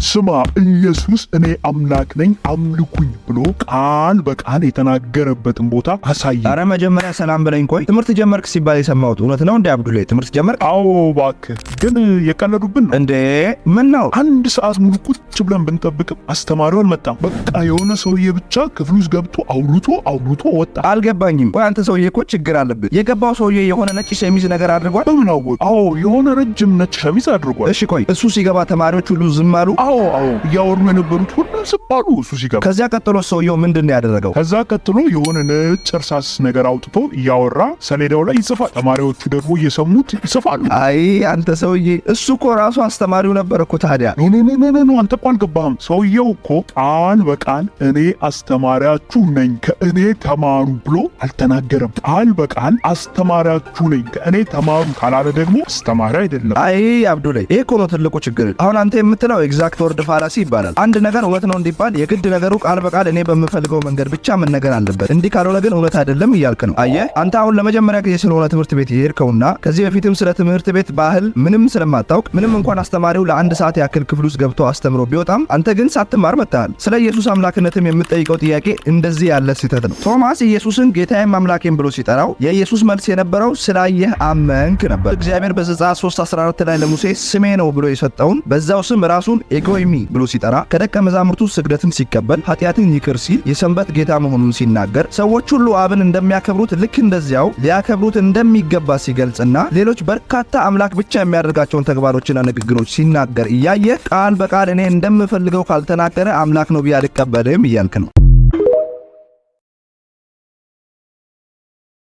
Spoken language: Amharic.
ስማ ኢየሱስ እኔ አምላክ ነኝ አምልኩኝ ብሎ ቃል በቃል የተናገረበትን ቦታ አሳየ። አረ መጀመሪያ ሰላም በለኝ። ቆይ ትምህርት ጀመርክ ሲባል የሰማሁት እውነት ነው እንዴ አብዱላይ? ትምህርት ጀመርክ? አዎ እባክህ፣ ግን የቀለዱብን ነው እንዴ? ምን ነው? አንድ ሰዓት ሙሉ ቁጭ ብለን ብንጠብቅም አስተማሪው አልመጣም። በቃ የሆነ ሰውዬ ብቻ ክፍሉ ውስጥ ገብቶ አውርቶ ወጣ። አልገባኝም። ቆይ አንተ ሰውዬ እኮ ችግር አለብህ። የገባው ሰውዬ የሆነ ነጭ ሸሚዝ ነገር አድርጓል። በምን አወቅ? አዎ የሆነ ረጅም ነጭ ሸሚዝ አድርጓል። እሺ ቆይ እሱ ሲገባ ተማሪዎች ሁሉ ዝም አሉ? አዎ እያወሩ የነበሩት ሁሉ ዝም አሉ እሱ ሲገባ። ከዚያ ቀጥሎ ሰውየው ምንድን ነው ያደረገው? ከዛ ቀጥሎ የሆነ ነጭ እርሳስ ነገር አውጥቶ እያወራ ሰሌዳው ላይ ይጽፋል። ተማሪዎቹ ደግሞ እየሰሙት ይጽፋሉ። አይ አንተ ሰውዬ፣ እሱ እኮ ራሱ አስተማሪው ነበር እኮ። ታዲያ ኖ አንተ እኮ አልገባህም። ሰውየው እኮ ቃል በቃል እኔ አስተማሪያችሁ ነኝ ከእኔ ተማሩ ብሎ አልተናገረም። ቃል በቃል አስተማሪያችሁ ነኝ ከእኔ ተማሩ ካላለ ደግሞ አስተማሪ አይደለም። አይ አብዱላይ፣ ይሄ እኮ ነው ትልቁ ችግር። አሁን አንተ የምትለው ኤግዛክት ወርድ ፋላሲ ይባላል። አንድ ነገር እውነት ነው እንዲባል የግድ ነገሩ ቃል በቃል እኔ በምፈልገው መንገድ ብቻ መነገር አለበት። እንዲህ ካልሆነ ግን እውነት አይደለም እያልክ ነው። አየህ አንተ አሁን ለመጀመሪያ ጊዜ ስለሆነ ትምህርት ቤት የሄድከውና ከዚህ በፊትም ስለ ትምህርት ቤት ባህል ምንም ስለማታውቅ ምንም እንኳን አስተማሪው ለአንድ ሰዓት ያክል ክፍል ውስጥ ገብቶ አስተምሮ ቢወጣም አንተ ግን ሳትማር መጥተሃል። ስለ ኢየሱስ አምላክነትም የምትጠይቀው ጥያቄ እንደዚህ ያለ ስህተት ነው። ቶማስ ኢየሱስን ጌታዬም አምላኬም ብሎ ሲጠራው የኢየሱስ መልስ የነበረው ስላየህ አመንክ ነበር። እግዚአብሔር በዘጸአት 3:14 ላይ ለሙሴ ስሜ ነው ብሎ የሰጠውን በዛው ስም ራሱን ኤጎይሚ ብሎ ሲጠራ ከደቀ መዛሙርቱ ስግደትን ሲቀበል ኃጢአትን ይቅር ሲል የሰንበት ጌታ መሆኑን ሲናገር ሰዎች ሁሉ አብን እንደሚያከብሩት ልክ እንደዚያው ሊያከብሩት እንደሚገባ ሲገልጽና ሌሎች በርካታ አምላክ ብቻ የሚያደርጋቸውን ተግባሮችና ንግግሮች ሲናገር እያየ ቃል በቃል እኔ እንደምፈልገው ካልተናገረ አምላክ ነው ብዬ አልቀበልም እያልክ ነው።